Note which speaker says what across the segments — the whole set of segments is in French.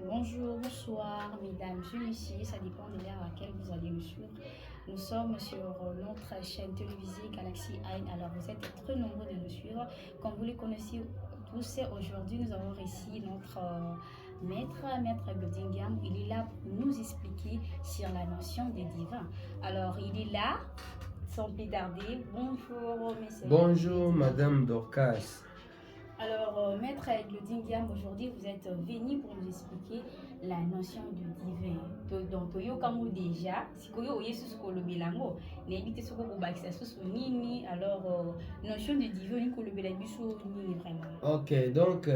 Speaker 1: Bonjour, bonsoir, mesdames et messieurs, ça dépend de l'heure à laquelle vous allez me suivre. Nous sommes sur notre chaîne télévisée Galaxy Eye. Alors, vous êtes très nombreux de nous suivre. Comme vous le connaissez tous, aujourd'hui, nous avons ici notre maître Godingham. Il est là pour nous expliquer sur la notion des divins. Alors, il est là, sans plus tarder. Bonjour, messieurs.
Speaker 2: Bonjour, Madame Dorcas.
Speaker 1: Alors, Maître Glodingiam, aujourd'hui, vous êtes venu pour nous expliquer la notion du divin. Donc, Toyokamu déjà, si Koyo Yesus Kolobelango, n'habite ce qu'on va nini, alors, notion du divin, Kolobelabiso, nini vraiment.
Speaker 2: Ok, donc,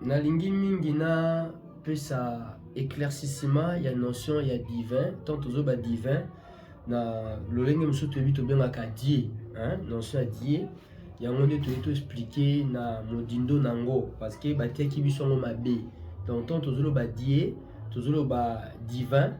Speaker 2: Nalingi Mingina, peut ça éclaircissement, il y a notion, il y a divin, tant aux autres divin, na l'olenge msotobi to bien à Dieu, hein, notion à Dieu. Il y a un moment où tu expliquer na modindo nango parce que batia qui bi songo mabe donc tant tozolo ba die tozolo ba divin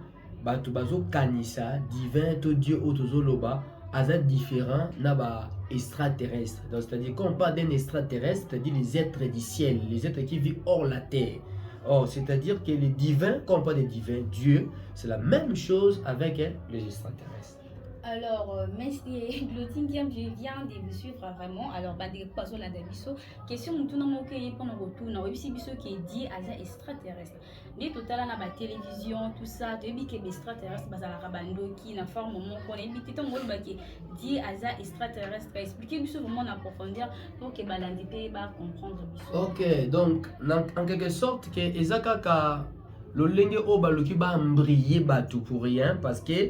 Speaker 2: ba to bazo kanisa divin to dieu o tozolo ba aza différent na ba extraterrestre. Donc c'est-à-dire quand on parle d'un extraterrestre, c'est-à-dire les êtres du ciel, les êtres qui vivent hors la terre. Or c'est-à-dire que les divins, quand on parle des divins, Dieu, c'est la même chose avec les extraterrestres.
Speaker 1: Alors, merci Glodingiam, je viens de vous suivre vraiment. Alors, des poissons là d'Abisso. Question où tout le monde qui est pour nous retourner. Oui, c'est Bisso qui est dit à des extraterrestres. Des total à la télévision, tout ça. Tu as dit que les extraterrestres, bah, la rabando qui n'a forme moment qu'on a invité ton mot qui dit à des extraterrestres. Expliquer Bisso vraiment en profondeur pour que l'indépendant va comprendre Bisso.
Speaker 2: Ok, donc en quelque sorte que Ezaka le lenge obaloki ba briller batou pour rien parce que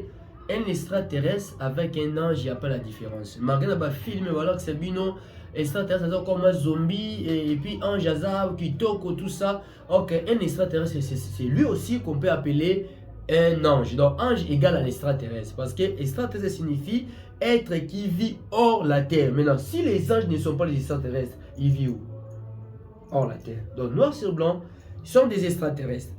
Speaker 2: un extraterrestre avec un ange, il n'y a pas la différence. Malgré le film, voilà que c'est bino extraterrestre comme un zombie et puis ange azar qui toque tout ça. Ok, un extraterrestre, c'est lui aussi qu'on peut appeler un ange. Donc ange égale à l'extraterrestre parce que extraterrestre signifie être qui vit hors la terre. Maintenant, si les anges ne sont pas les extraterrestres, ils vivent où? Hors la terre. Donc noir sur blanc, ils sont des extraterrestres.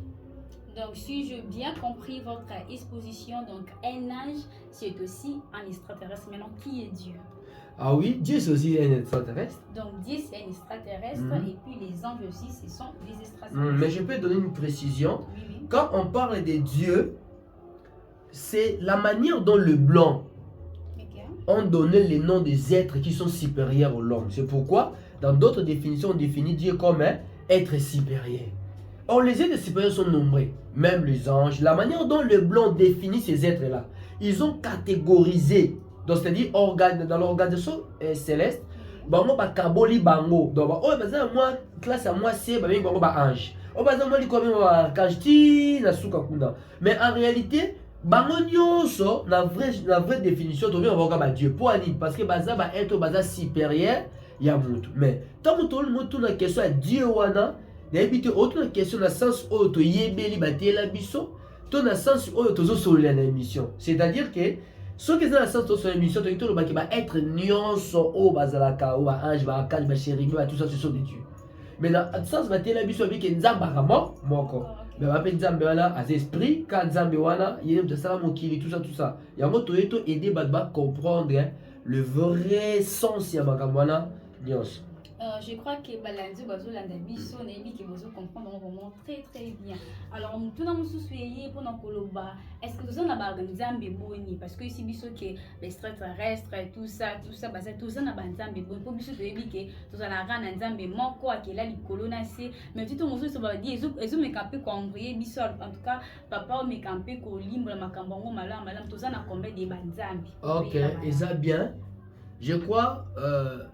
Speaker 1: Donc, si j'ai bien compris votre exposition, donc un ange, c'est aussi un extraterrestre. Maintenant, qui est Dieu?
Speaker 2: Ah oui, Dieu c'est aussi un extraterrestre.
Speaker 1: Donc, Dieu c'est un extraterrestre et puis les anges aussi, ce sont des extraterrestres.
Speaker 2: Mais je peux donner une précision.
Speaker 1: Oui.
Speaker 2: Quand on parle de Dieu, c'est la manière dont les Blancs ont donné les noms des êtres qui sont supérieurs à l'homme. C'est pourquoi, dans d'autres définitions, on définit Dieu comme un être supérieur. Or, les êtres supérieurs sont nombreux, même les anges. La manière dont les Blancs définissent ces êtres-là, ils ont catégorisé, donc c'est-à-dire dans l'organisation céleste, bango ba kaboli bango. Donc, oh, moi, classe à moi, c'est bango ba ange. Oh, moi, ba archange, na suka kuna. Mais en réalité, bango nyonso, la vraie définition, tu viens voir Dieu. Pour aller, parce que baza ba être baza supérieur, il y a mutu. Mais tant que tout la question à Dieu wana, n'habite autre question dans le sens où tu yebeli batela biso, ton dans sens où tu zo sur l'émission. C'est-à-dire que ceux qui sont dans le sens sur l'émission, tu to ba être nyonso o bazalaka ou ange ba archange ba chérubin ba tout ça ce sont des dieux. Mais dans le sens batela biso avec nzamba ramo moko. Mais ba pe nzamba wala as esprit quand nzamba wana yene mtasala mokili tout ça. Ya moto eto aider ba comprendre le vrai sens ya makambo wana nyonso.
Speaker 1: Je crois que Balanzi Bazo Landabiso Nebi qui vous comprendre vraiment très bien. Alors, tout dans mon souci pour nos coloba, est-ce que vous en avez organisé un béboni? Parce que ici, biso que l'extraterrestre, tout ça, basé tout ça n'a pas un béboni. Pour biso de Nebi que tout ça n'a rien un béboni. Moi, quoi, qu'il a les colonacés. Mais tout le monde se va dire, ils ont mes campés cambriés, biso. En tout cas, papa, mes campés colimbre, ma cambongo, malam, tout ça n'a combien de banzambi.
Speaker 2: Ok, et ça bien. Je crois,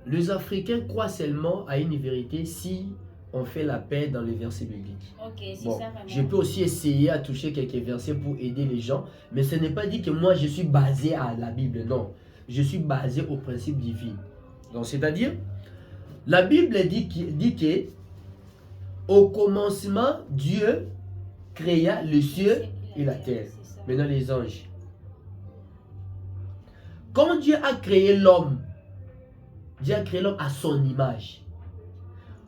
Speaker 2: les Africains croient seulement à une vérité si on fait la paix dans les versets bibliques.
Speaker 1: Ok, c'est
Speaker 2: bon,
Speaker 1: ça vraiment.
Speaker 2: Je peux aussi essayer à toucher quelques versets pour aider les gens, mais ce n'est pas dit que moi je suis basé à la Bible, non. Je suis basé au principe divin. Donc c'est-à-dire, la Bible dit que au commencement, Dieu créa le ciel et la terre. Maintenant les anges. Quand Dieu a créé l'homme, Dieu a créé l'homme à son image.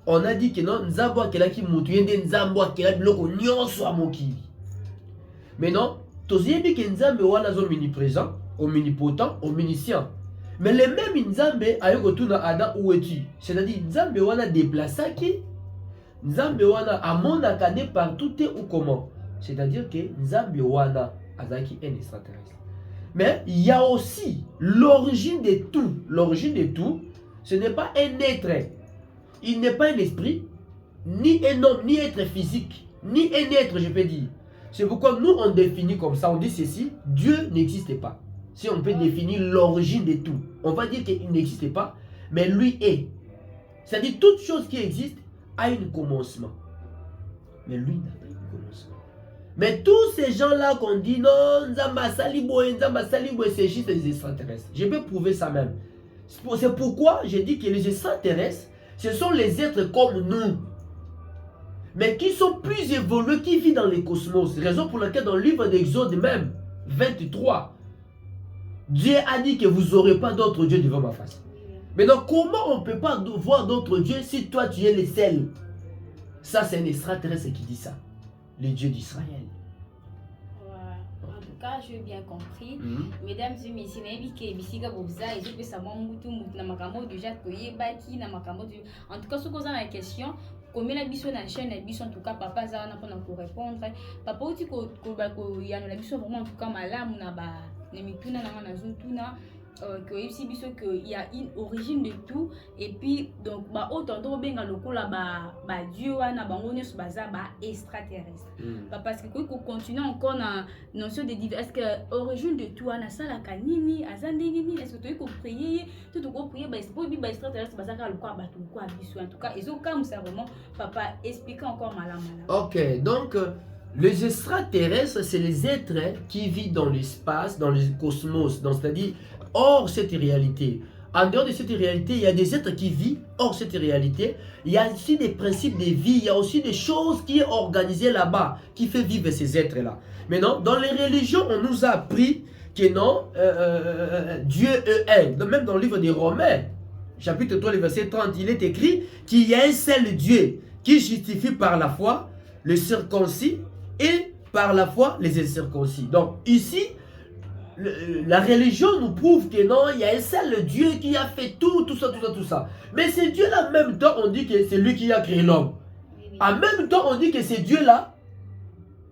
Speaker 2: On a dit que non, Nzambo akela ki mutu yende Nzambo akela biloko nyonso a mokili. Mais non, tozebi que Nzambe wana zo omniprésent, omnipotent, omniscient. Mais le même Nzambe ayo kotuna Adam où es-tu? C'est-à-dire Nzambe wana déplaçaki Nzambe wana amonaka ne partout ou comment. C'est-à-dire que Nzambe wana azaki un extraterrestre. Mais il y a aussi l'origine de tout. L'origine de tout, ce n'est pas un être. Il n'est pas un esprit, ni un homme, ni être physique, ni un être, je peux dire. C'est pourquoi nous, on définit comme ça, on dit ceci, Dieu n'existe pas. Si on peut définir l'origine de tout, on va dire qu'il n'existe pas, mais lui est. C'est-à-dire toute chose qui existe a un commencement. Mais lui n'a pas un commencement. Mais tous ces gens-là qu'on dit non, Nzamba Salibo, c'est juste des extraterrestres. Je peux prouver ça même. C'est pourquoi j'ai dit que les extraterrestres, ce sont les êtres comme nous, mais qui sont plus évolués, qui vivent dans les cosmos. Raison pour laquelle dans le livre d'Exode même, 23, Dieu a dit que vous n'aurez pas d'autres dieux devant ma face. Maintenant, comment on ne peut pas voir d'autres dieux si toi tu es le seul? Ça, c'est un extraterrestre qui dit ça. Le Dieu d'Israël.
Speaker 1: En tout cas, j'ai bien compris. Mesdames et messieurs, en tout cas, ce qu'on a la question, combien la biso na chaîne biso en tout cas papa za na pour répondre. Papa uti ko ya na biso vraiment en tout cas malamu na ba na mituna na zutuna. Il y a une origine de tout et puis donc bah autant de benga lokola ba dieu wana bango nyoso baza ba extraterrestre parce que ko continue encore na notion de divers. Est-ce que origine de tout wana sala kanini azande nini? Est-ce que tu ko prier tout ko prier ba extraterrestre baza ka lokwa ba tout quoi biso en tout cas ils ont comme ça vraiment papa explique encore malama.
Speaker 2: OK, donc les extraterrestres, c'est les êtres qui vivent dans l'espace, dans le cosmos, c'est-à-dire hors cette réalité. En dehors de cette réalité, il y a des êtres qui vivent hors cette réalité. Il y a aussi des principes de vie, il y a aussi des choses qui sont organisées là-bas, qui fait vivre ces êtres-là. Maintenant, dans les religions, on nous a appris que non, Dieu est un. Même dans le livre des Romains, chapitre 3, le verset 30, il est écrit qu'il y a un seul Dieu qui justifie par la foi les circoncis et par la foi les incirconcis. Donc ici, la religion nous prouve que non, il y a un seul Dieu qui a fait tout ça. Mais ce Dieu-là, en même temps, on dit que c'est lui qui a créé l'homme. En même temps, on dit que ce Dieu-là,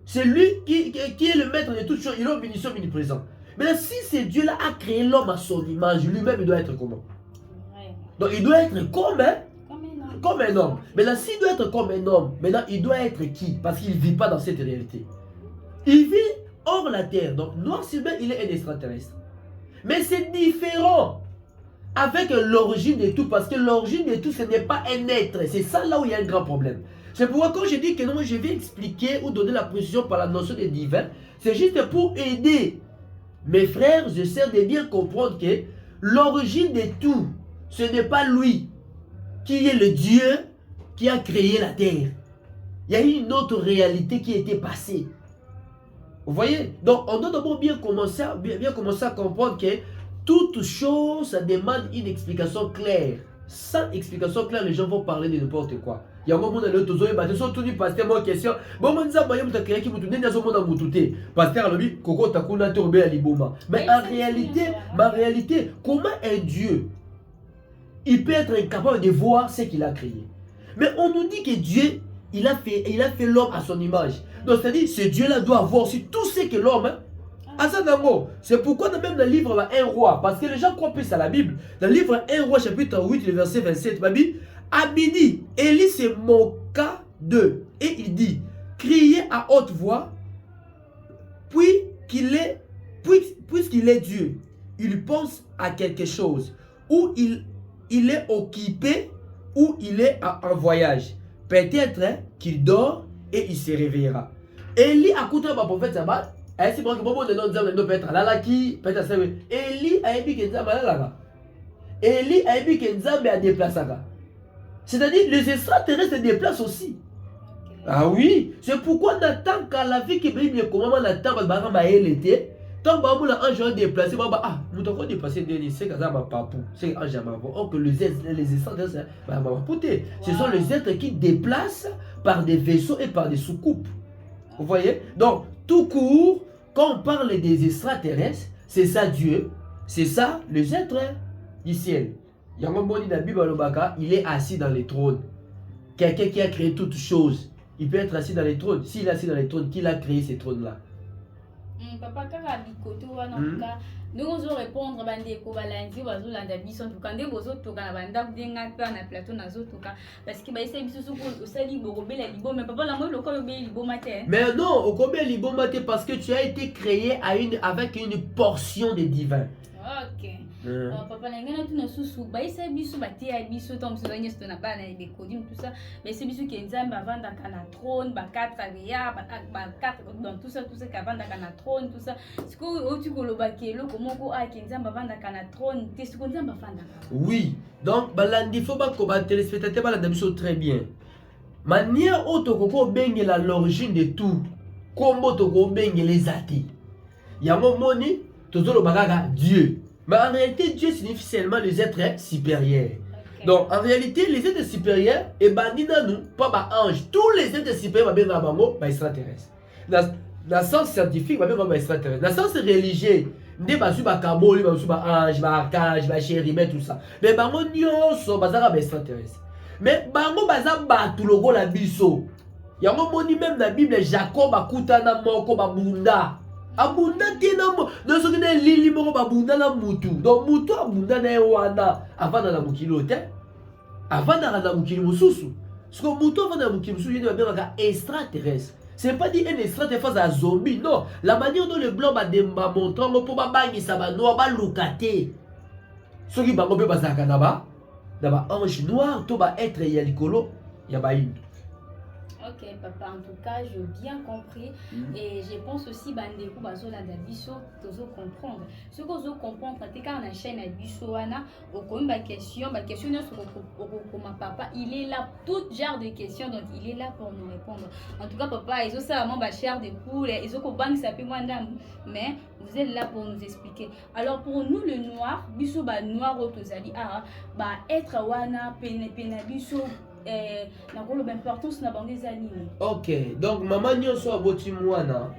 Speaker 2: c'est lui qui est le maître de toutes choses. Il est omniscient, omniprésent. Mais si ce Dieu-là a créé l'homme à son image, lui-même, il doit être comment? Donc il doit être comme un homme. Maintenant, s'il doit être comme un homme, maintenant, il doit être qui? Parce qu'il ne vit pas dans cette réalité. Il vit hors la terre. Donc, noir sur blanc, il est un extraterrestre. Mais c'est différent avec l'origine de tout. Parce que l'origine de tout, ce n'est pas un être. C'est ça là où il y a un grand problème. C'est pourquoi quand je dis que non, je vais expliquer ou donner la précision par la notion de divin, c'est juste pour aider mes frères et sœurs de bien comprendre que l'origine de tout, ce n'est pas lui qui est le Dieu qui a créé la terre. Il y a une autre réalité qui était passée. Vous voyez? Donc, on doit d'abord bien commencer à comprendre que toute chose, ça demande une explication claire. Sans explication claire, les gens vont parler de n'importe quoi. Il y a un moment où les autres ils sont tous pasteur moi question. Bon, moi ça va me créer qui me tourne dans ce monde en moutouté. Pasteur alobi koko takuna te obé liboma. Mais en réalité, ma réalité, comment un Dieu il peut être incapable de voir ce qu'il a créé? Mais on nous dit que Dieu, il a fait l'homme à son image. Donc c'est-à-dire, ce Dieu-là doit avoir aussi tout ce que l'homme a. C'est pourquoi même dans le livre 1 roi, parce que les gens croient plus à la Bible, dans le livre 1 roi chapitre 8, le verset 27, Abidi, Élie se moqua d'eux, et il dit, criez à haute voix, puisqu'il est Dieu, il pense à quelque chose, ou il est occupé, ou il est en voyage. Peut-être qu'il dort et il se réveillera. Élie a écouté le prophète Sabat. C'est bon que bon de notre peut être là qui peut être Élie a dit que Nzambe là. Élie a dit que Nzambe a déplacé. C'est-à-dire les extraterrestres se déplacent aussi. Ah oui, c'est pourquoi on attend qu'à la vie qui brille comment on attend que Barama ait l'été. Tant que un jour déplacé, nous avons déplacé des c'est comme ça, papou, c'est un jamais. Or que les extraterrestres, ce sont les êtres qui déplacent par des vaisseaux et par des soucoupes. Vous voyez? Donc, tout court, quand on parle des extraterrestres, c'est ça Dieu, c'est ça les êtres du ciel. Il y a un bon dit dans la Bible, il est assis dans les trônes. quelqu'un qui a créé toutes choses, il peut être assis dans les trônes. S'il est assis dans les trônes, qui a créé ces trônes-là?
Speaker 1: Papa, quand nous allons répondre à des covalents, bazolanda biso en tout cas, des bozo toka na banda kudenga pa na plateau na zo toka parce que ba essaye biso au sali borobe la libo mais papa la moi le ko be libo matin.
Speaker 2: Mais non, au combien libo matin parce que tu as été créé avec une portion de divin.
Speaker 1: OK. Papa na ngana tuna susu ba essaye biso ba te biso tom so nyi sto na ba na be kodim tout ça mais c'est biso qui nzamba vanda kana trône ba 4 aveya ba 4 dans tout ça ka vanda kana trône tout ça. Ce que tu koloba kelo moko a nzamba vanda kana trône te ce qu'on nzamba vanda.
Speaker 2: Oui, donc balandi faut ba ko ba téléspectateur balanda biso très bien. Manière otoko bengela l'origine de tout. Kombo toko bengela zati. Yango moni tozolo bagaga Dieu. Mais en réalité, Dieu signifie seulement les êtres supérieurs. Okay. Donc, en réalité, les êtres supérieurs, et bandina nous, pas bah ange, tous les êtres supérieurs, bah bien bah extraterrestre. Dans le sens scientifique, bah bien extraterrestre. Dans le sens religieux, ne bah su bah kaboli, bah su bah ange, bah archange, bah chérubin, tout ça. Mais bah mon nyonso, bah ça bah extraterrestre. Mais bah mon bah ça bah tout logo la biso. Y'a mon moni même dans la Bible, Jacob a kutana moko bah bunda. Abunda tina mo no so kene lili moko babunda na mutu donc mutu abunda na wana avant na mukilo te avant na mukilo mususu parce que mutu avant na mukilo mususu yene ba extraterrestre c'est pas dit un extraterrestre face à zombie non la manière dont le blanc ba demba montrant pour ba bangisa ba noir ba lukate soki bango pe bazaka na ba ange noir to ba être ya likolo ya ba hindu.
Speaker 1: Ok papa, en tout cas j'ai bien compris et je pense aussi bandeko bazola da biso tozo comprendre. Ce que vous comprendre quand on a chaîne à biso wana au ba question sur ma papa, il est là tout genre de questions donc il est là pour nous répondre. En tout cas papa, ils ont ça vraiment ba chair de poule, ils ont ko bang ça peut moi mais vous êtes là pour nous expliquer. Alors pour nous le noir, biso ba noir otozali ba être wana pena biso
Speaker 2: ok, donc maman nyonso aboti mwana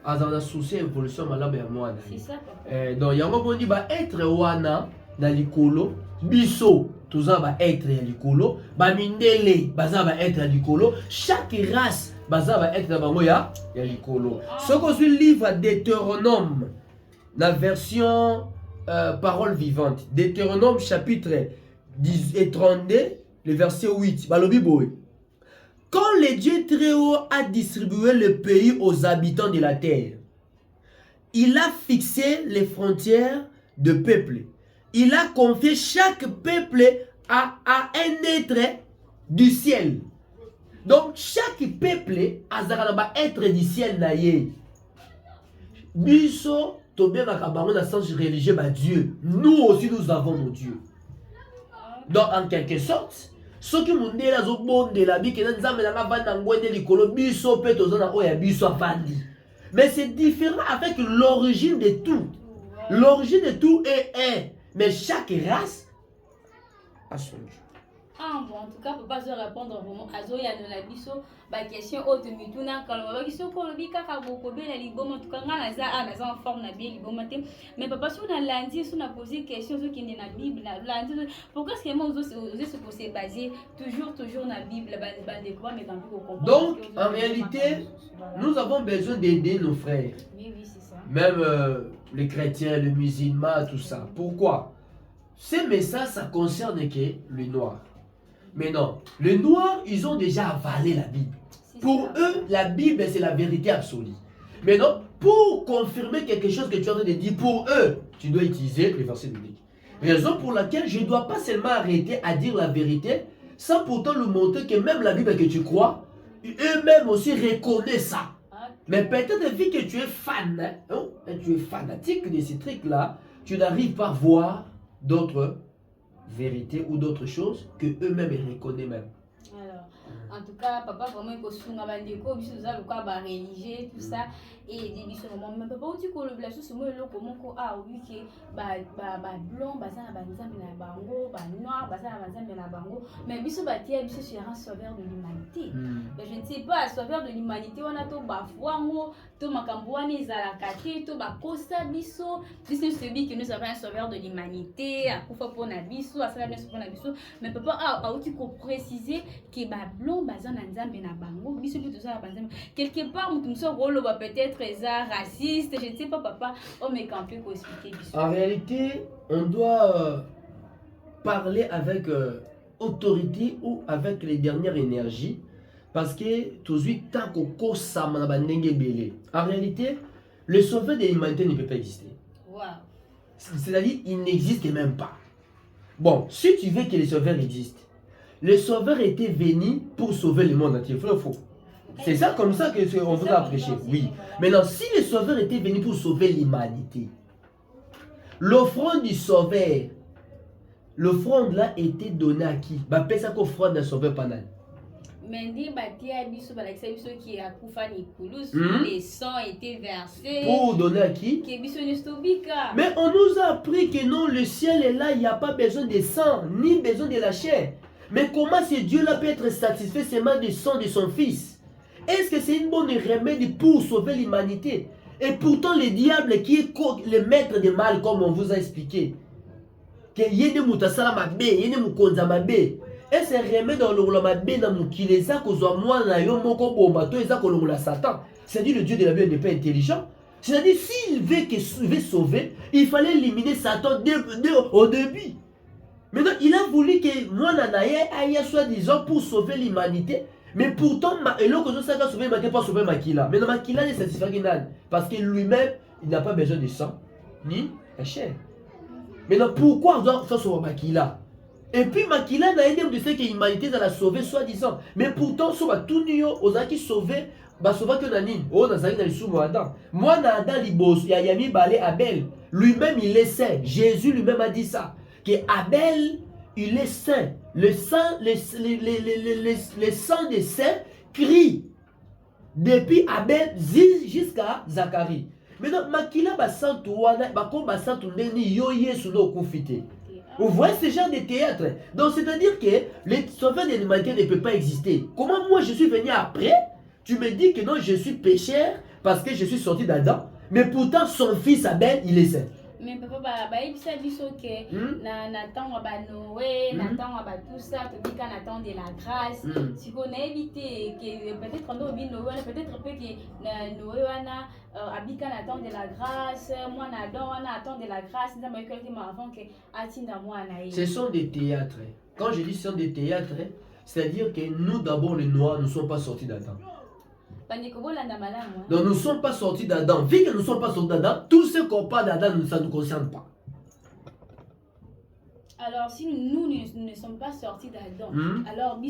Speaker 2: azana souci évolution malamu ya mwana.
Speaker 1: C'est ça papa.
Speaker 2: Donc yango bondi ba être wana na likolo biso toza ba être ya likolo ba mindele baza ba être ya likolo chaque race baza ba être na bango ya likolo. Ce que je livre Deutéronome la version parole vivante Deutéronome chapitre 10 et 32 le verset 8, balobi boy. Quand le Dieu très haut a distribué le pays aux habitants de la terre, il a fixé les frontières de peuple. Il a confié chaque peuple à un être du ciel. Donc chaque peuple a un être du ciel naïe. Biso to bien dans le sens religieux ba Dieu. Nous aussi nous avons nos dieux. Donc en quelque sorte ce qui m'a dit là, de la vie, mais c'est différent avec l'origine de tout. L'origine de tout est un. Mais chaque race a son Dieu.
Speaker 1: Bon, en tout cas, papa, je répondre vraiment à Zoya de la biso, ma question haute mituna quand on va question qu'on le bika kaboko be la liboma en tout cas na za en forme na bien liboma mais papa si on a lundi si on a posé question ce qui est dans la Bible lundi pourquoi est-ce que moi on se baser toujours na Bible de quoi mais quand vous comprenez.
Speaker 2: Donc en réalité nous avons besoin d'aider nos frères.
Speaker 1: Oui c'est ça.
Speaker 2: Même les chrétiens, les musulmans, tout ça. Pourquoi? Ces messages ça concerne que les noirs. Mais non, les noirs, ils ont déjà avalé la Bible. Pour eux, la Bible, c'est la vérité absolue. Mais non, pour confirmer quelque chose que tu es en train de dire, pour eux, tu dois utiliser les versets bibliques. Raison pour laquelle je ne dois pas seulement arrêter à dire la vérité, sans pourtant lui montrer que même la Bible que tu crois, eux-mêmes aussi reconnaissent ça. Mais peut-être vu que tu es fan, tu es fanatique de ces trucs-là, tu n'arrives pas à voir d'autres vérité ou d'autres choses que eux-mêmes reconnaissent même.
Speaker 1: Alors, En tout cas, papa vraiment il faut sunga bandeko biso za lokwa ba religieux tout ça et des biso vraiment mais papa uti ko le blaso somo lo comment ko ah oui que ba blanc ba ça ba nzambe na bango ba noir ba ça ba nzambe na bango mais biso ba tia biso sur un sauveur de l'humanité. Mais je ne sais pas sauveur de l'humanité on a to ba fwango to makambo wana ezalaka te to ba kosa biso biso celui que nous avons un sauveur de l'humanité akufa pona biso asala biso pona biso mais papa ah uti ko préciser que ba blanc baza na nzambe na bango biso biso ça ba nzambe quelque part mutu so rolo ba peut-être eza raciste je ne sais pas papa on me campé pour expliquer biso.
Speaker 2: En réalité on doit parler avec autorité ou avec les dernières énergies parce que toujours tant qu'on sama na bandenge belé. En réalité le sauveur de l'humanité ne peut pas exister.
Speaker 1: Wow.
Speaker 2: C'est-à-dire il n'existe même pas. Bon, si tu veux que le sauveur existe, le sauveur était venu pour sauver le monde entier. Vrai ou faux? C'est ça comme ça qu'on vous a prêché. Oui. Maintenant, si le sauveur était venu pour sauver l'humanité, l'offrande du sauveur, l'offrande là était donnée à qui? Bah, peut ça qu'offrande d'un sauveur panal.
Speaker 1: Mais dit batia biso balakisa biso qui a kufa nikulus les sangs étaient versés
Speaker 2: pour donner à qui?
Speaker 1: Que biso nestobika.
Speaker 2: Mais on nous a appris que non, le ciel est là, il n'y a pas besoin de sang, ni besoin de la chair. Mais comment ce Dieu-là peut être satisfait seulement du sang de son fils? Est-ce que c'est une bonne remède pour sauver l'humanité? Et pourtant le diable qui est le maître du mal, comme on vous a expliqué, que yene mutasala mabe, yene mukonza mabe. Et c'est remède dans le mabe na mukile za kozwa mwana yo moko bomba to eza kolongola Satan. C'est-à-dire le Dieu de la Bible n'est pas intelligent. C'est-à-dire s'il veut sauver, il fallait éliminer Satan au début. Maintenant, il a voulu que moi nanaye aille soi-disant pour sauver l'humanité. Mais pourtant, il a sauver l'humanité, pas sauver Makila. Mais Makila ne satisfait rien. Parce que lui-même, il n'a pas besoin de sang, ni la chair. Maintenant, pourquoi on doit faire sauver Makila? Et puis Makila n'a aidé de ce que l'humanité va la sauver, soi-disant. Mais pourtant, si on va tout nio, on a qui sauver, bah sauver que Nani. Oh, on a dans les sous Adam. Moi, Adam Libos, il y a Yami Balé Abel. Lui-même, il est saint. Jésus lui-même a dit ça. Que Abel, il est saint. Le sang des saints crie depuis Abel jusqu'à Zacharie. Maintenant, Makila basantu wana bako basantu ndeni yo Yesu no kufite. Vous voyez ce genre de théâtre? Donc c'est-à-dire que le sauveur de l'humanité ne peut pas exister. Comment moi je suis venu après? Tu me dis que non, je suis pécheur parce que je suis sorti d'Adam, mais pourtant son fils Abel, il est saint.
Speaker 1: Mais papa ba ibisa biso ke na temps ba Noé, na temps ba tout ça, to bika na temps de la grâce. Si on a évité que peut-être on a oublié Noé, peut-être peu que Noé wana abika na temps de la grâce, moi na Adam wana temps de la grâce, nda ma quelqu'un avant que atinda moi na.
Speaker 2: Ce sont des théâtres. Quand je dis ce sont des théâtres, c'est-à-dire que nous d'abord les noirs ne sommes pas sortis d'Adam. Donc nous ne sommes pas sortis d'Adam. Vu que nous ne sommes pas sortis d'Adam, tout ce qu'on parle d'Adam, ça ne nous concerne pas.
Speaker 1: Alors si nous ne sommes pas sortis d'Adam, alors
Speaker 2: oui,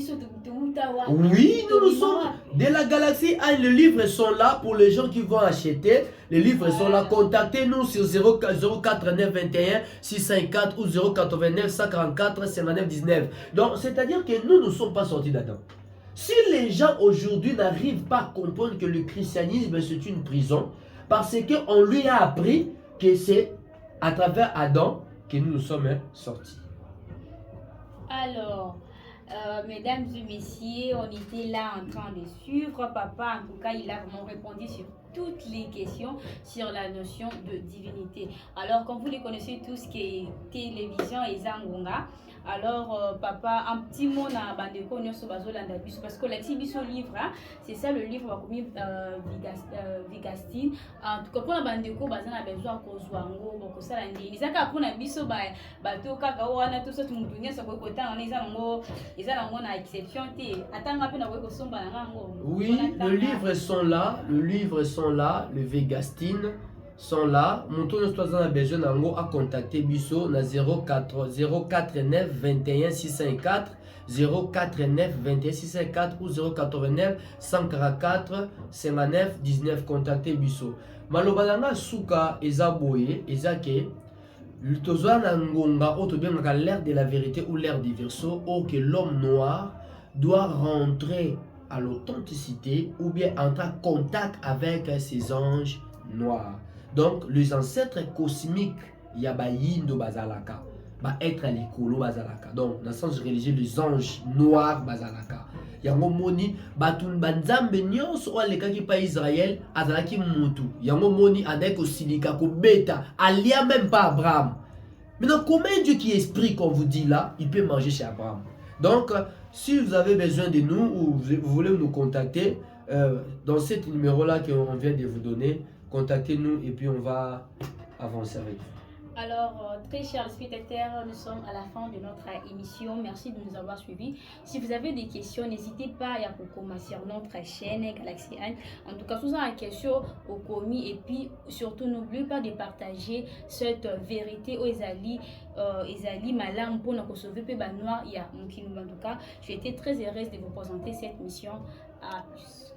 Speaker 2: nous sommes de la galaxie. Les livres sont là pour les gens qui vont acheter. Les livres sont là. Contactez-nous sur 049 21 654 ou 089 144 59 19. Donc c'est-à-dire que nous ne sommes pas sortis d'Adam. Si les gens aujourd'hui n'arrivent pas à comprendre que le christianisme c'est une prison, parce qu'on lui a appris que c'est à travers Adam que nous nous sommes sortis.
Speaker 1: Alors, mesdames et messieurs, on était là en train de suivre. Papa, en tout cas, il a vraiment répondu sur toutes les questions sur la notion de divinité. Alors, comme vous les connaissez tous, qui est télévision et Zangonga, alors papa, un petit mot na bandeko nyoso bazolanda biso parce que l'exhibition livre, c'est ça le livre va commis Vigastine. En tout cas pour la bandeko bazana besoin kozwango boko sala ndini. Zaka pour na biso ba to kaka wana tout ça tout mutunya sa ko kota on ezango na exception te. Atanga pe na ko somba na ngango.
Speaker 2: Oui, les livres sont là, le Vigastine sont là. Mon tour de a besoin d'ango à contacter Bisso na 049 21 654 049 21 654 ou 089 144 59 19. Contacter Bisso. Malobalanga suka ezaboye ezake l'utozwa na ngonga auto bien l'ère de la vérité ou l'ère du verso ou que l'homme noir doit rentrer à l'authenticité ou bien entrer en contact avec ces anges noirs. Donc, les ancêtres cosmiques, il y a Yindo Bazalaka, être à l'écolo Bazalaka. Donc, dans le sens religieux, les anges noirs Bazalaka. Yango moni batun banzambe nyonso aleka ki pa Israël azalaki mutu. Yango moni adeko silika ko beta alia même pas Abraham. Maintenant, comment Dieu qui est esprit, comme vous dit là, il peut manger chez Abraham? Donc, si vous avez besoin de nous ou vous voulez nous contacter, dans ce numéro-là qu'on vient de vous donner, contactez-nous et puis on va avancer avec vous.
Speaker 1: Alors, très chers spectateurs, nous sommes à la fin de notre émission. Merci de nous avoir suivis. Si vous avez des questions, n'hésitez pas à commenter sur notre chaîne Galaxy 1. En tout cas, si vous avez des questions au commis et puis surtout, n'oubliez pas de partager cette vérité aux Ezali Malam pour nous sauver peu noir. En tout cas, j'ai été très heureuse de vous présenter cette mission. À plus.